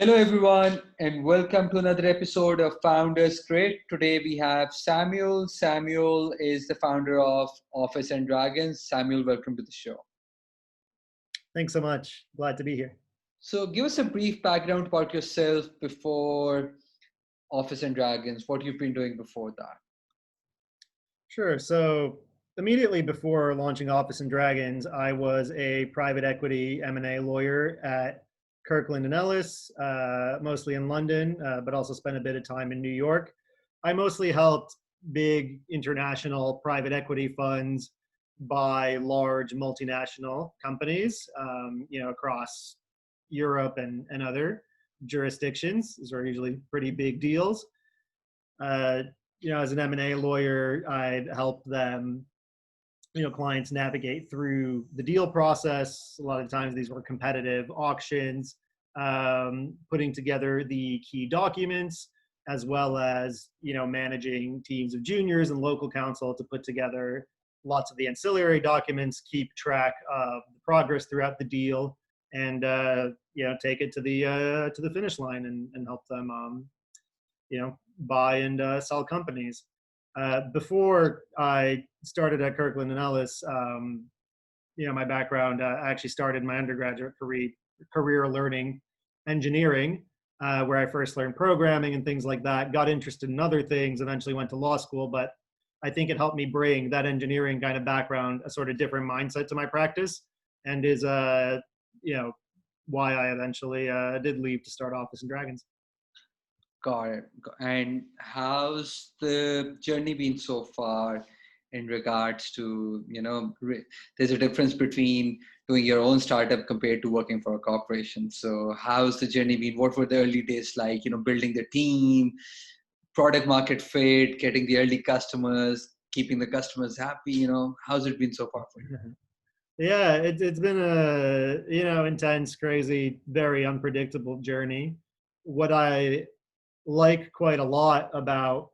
Hello, everyone, and welcome to another episode of Founders Grid. Today we have Samuel. Samuel is the founder of Office and Dragons. Samuel, welcome to the show. Thanks so much. Glad to be here. So, give us a brief background about yourself before Office and Dragons, what you've been doing before that. Sure. So immediately before launching Office and Dragons, I was a private equity M&A lawyer at Kirkland and Ellis, mostly in London, but also spent a bit of time in New York. I mostly helped big international private equity funds buy large multinational companies, across Europe and other jurisdictions. These are usually pretty big deals. Uh, as an M&A lawyer, I'd help them, clients navigate through the deal process. A lot of times these were competitive auctions, putting together the key documents, as well as, managing teams of juniors and local counsel to put together lots of the ancillary documents, keep track of the progress throughout the deal, and, take it to the finish line and help them, buy and sell companies. Before I started at Kirkland and Ellis, my background, I actually started my undergraduate career learning engineering, where I first learned programming and things like that. Got interested in other things, eventually went to law school, but I think it helped me bring that engineering kind of background, a sort of different mindset to my practice, and is why I eventually did leave to start Office and Dragons. Got it. And how's the journey been so far in regards to, there's a difference between doing your own startup compared to working for a corporation. So how's the journey been? What were the early days like, building the team, product market fit, getting the early customers, keeping the customers happy, how's it been so far for you? Yeah, it's been a, intense, crazy, very unpredictable journey. What I like quite a lot about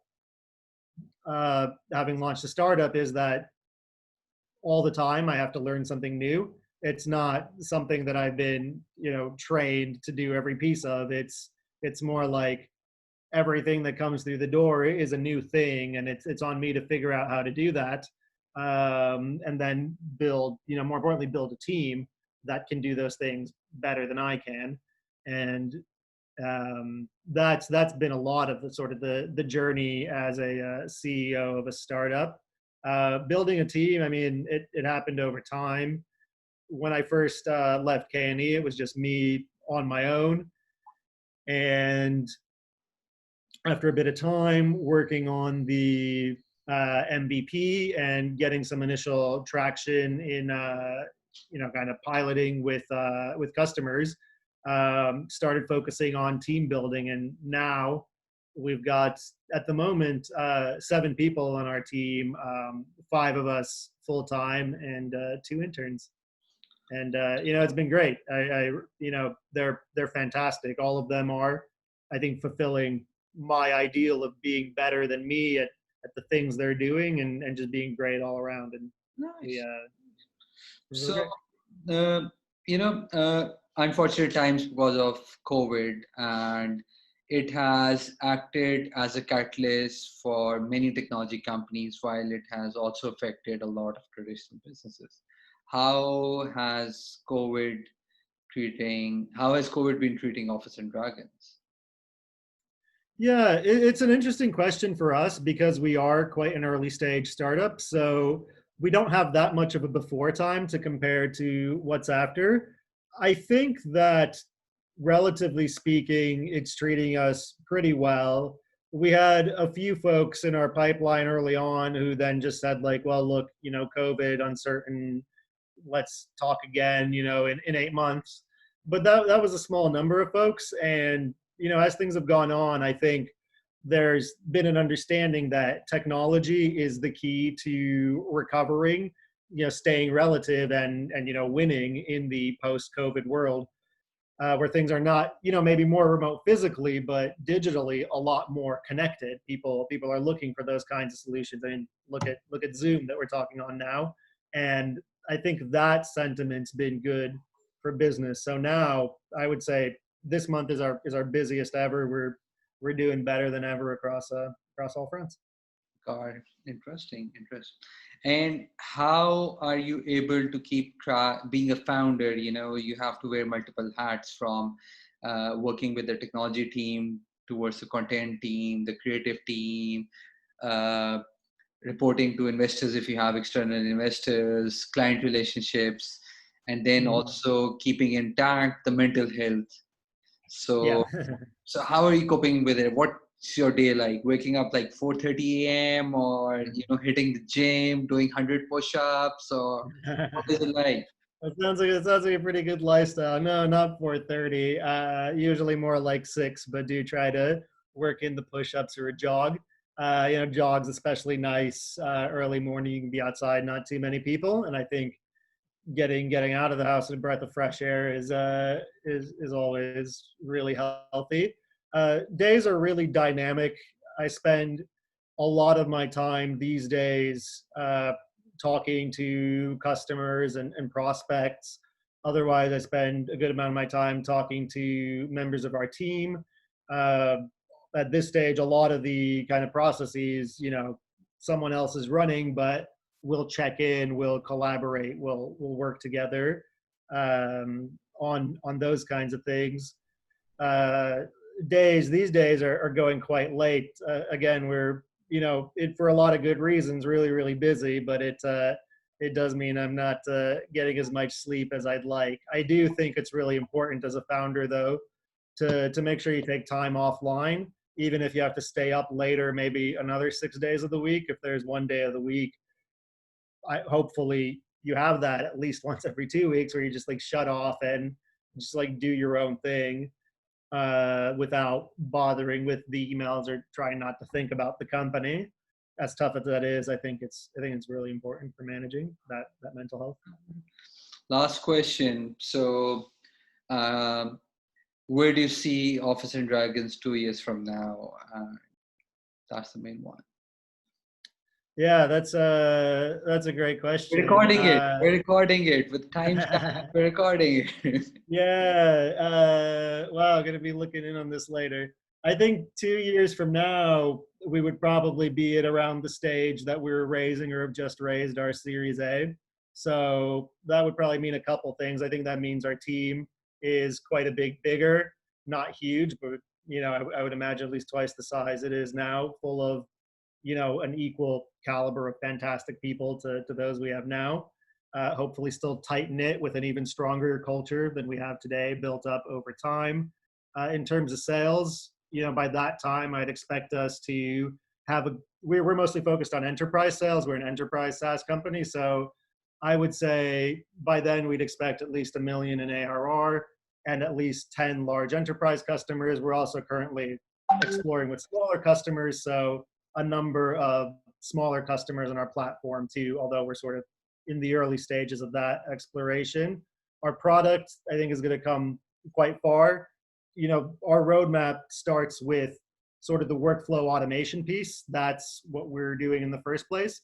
having launched a startup is that all the time I have to learn something new. It's not something that I've been, trained to do every piece of. It's more like everything that comes through the door is a new thing, and it's on me to figure out how to do that, and then build, more importantly, build a team that can do those things better than I can. And that's been a lot of the sort of the journey as a CEO of a startup. Building a team, I mean, it happened over time. When I first left K&E, it was just me on my own. And after a bit of time working on the MVP and getting some initial traction in, kind of piloting with customers, started focusing on team building. And now we've got, at the moment, 7 people on our team, 5 of us full time, and 2 interns. And it's been great. They're fantastic. All of them are, I think, fulfilling my ideal of being better than me at the things they're doing, and just being great all around. And Nice. so, Uh, unfortunate times because of COVID, and it has acted as a catalyst for many technology companies, while it has also affected a lot of traditional businesses. How has how has COVID been treating Office and Dragons? yeah, it's an interesting question for us because we are quite an early stage startup. So we don't have that much of a before time to compare to what's after. I think that, relatively speaking, it's treating us pretty well. We had a few folks in our pipeline early on who then just said, like, well, look, COVID, uncertain, let's talk again, in 8 months. But that was a small number of folks. And, as things have gone on, I think there's been an understanding that technology is the key to recovering, staying relative, and winning in the post-COVID world, where things are not, maybe more remote physically, but digitally a lot more connected. People are looking for those kinds of solutions. I mean, look at Zoom that we're talking on now, and I think that sentiment's been good for business. So now I would say this month is our busiest ever. We're doing better than ever across all fronts. Got it. Interesting, interesting. And how are you able to keep track? Being a founder, you have to wear multiple hats from working with the technology team towards the content team, the creative team, uh, reporting to investors if you have external investors, client relationships, and then Mhm. also keeping intact the mental health. Yeah. So, so how are you coping with it? What's your day like? Waking up like 4:30 a.m. or hitting the gym, doing 100 push-ups, or what is it like? It sounds like a pretty good lifestyle. No, not 4:30. Usually more like 6, but do try to work in the push-ups or a jog. Jogs especially nice early morning. You can be outside, not too many people, and I think getting out of the house and a breath of fresh air is always really healthy. Days are really dynamic. I spend a lot of my time these days talking to customers and prospects. Otherwise, I spend a good amount of my time talking to members of our team. Uh, at this stage, a lot of the kind of processes, someone else is running, but we'll check in, we'll collaborate, we'll work together on those kinds of things. Uh, these days are going quite late. Again, we're for a lot of good reasons, really busy, but it does mean I'm not getting as much sleep as I'd like. I do think it's really important as a founder, though, to make sure you take time offline, even if you have to stay up later, maybe another 6 days of the week. If there's one day of the week, hopefully you have that at least once every 2 weeks where you just like shut off and just like do your own thing without bothering with the emails or trying not to think about the company. As tough as that is, I think it's really important for managing that mental health. Last question. So, um, where do you see Office and Dragons 2 years from now? That's the main one. Yeah, that's a great We're question. recording it. We're recording it with timestamp. We're recording it. Yeah. Wow, gonna be looking in on this later. I think 2 years from now, we would probably be at around the stage that we're raising or have just raised our Series A. So that would probably mean a couple things. I think that means our team is quite a bigger, not huge, but I would imagine at least twice the size it is now, full of an equal caliber of fantastic people to those we have now. Hopefully still tight knit with an even stronger culture than we have today, built up over time. In terms of sales, by that time, I'd expect us to have we're mostly focused on enterprise sales. We're an enterprise SaaS company. So I would say by then we'd expect at least $1 million in ARR and at least 10 large enterprise customers. We're also currently exploring with smaller customers. So a number of smaller customers on our platform too, although we're sort of in the early stages of that exploration. Our product, I think, is going to come quite far. Our roadmap starts with sort of the workflow automation piece. That's what we're doing in the first place.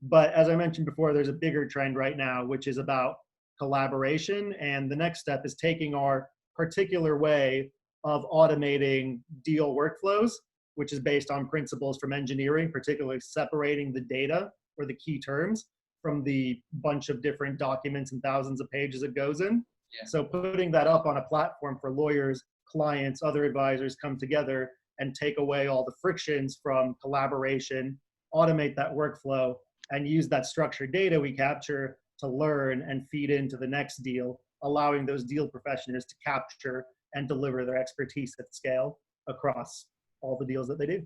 But as I mentioned before, there's a bigger trend right now, which is about collaboration. And the next step is taking our particular way of automating deal workflows, which is based on principles from engineering, particularly separating the data or the key terms from the bunch of different documents and thousands of pages it goes in. Yeah. So putting that up on a platform for lawyers, clients, other advisors come together and take away all the frictions from collaboration, automate that workflow, and use that structured data we capture to learn and feed into the next deal, allowing those deal professionals to capture and deliver their expertise at scale across all the deals that they do.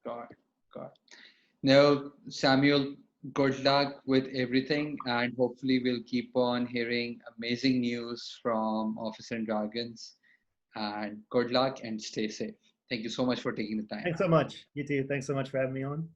Got it. Got it. Now, Samuel, good luck with everything, and hopefully we'll keep on hearing amazing news from Office and Dragons. And good luck and stay safe. Thank you so much for taking the time. Thanks so much. You too. Thanks so much for having me on.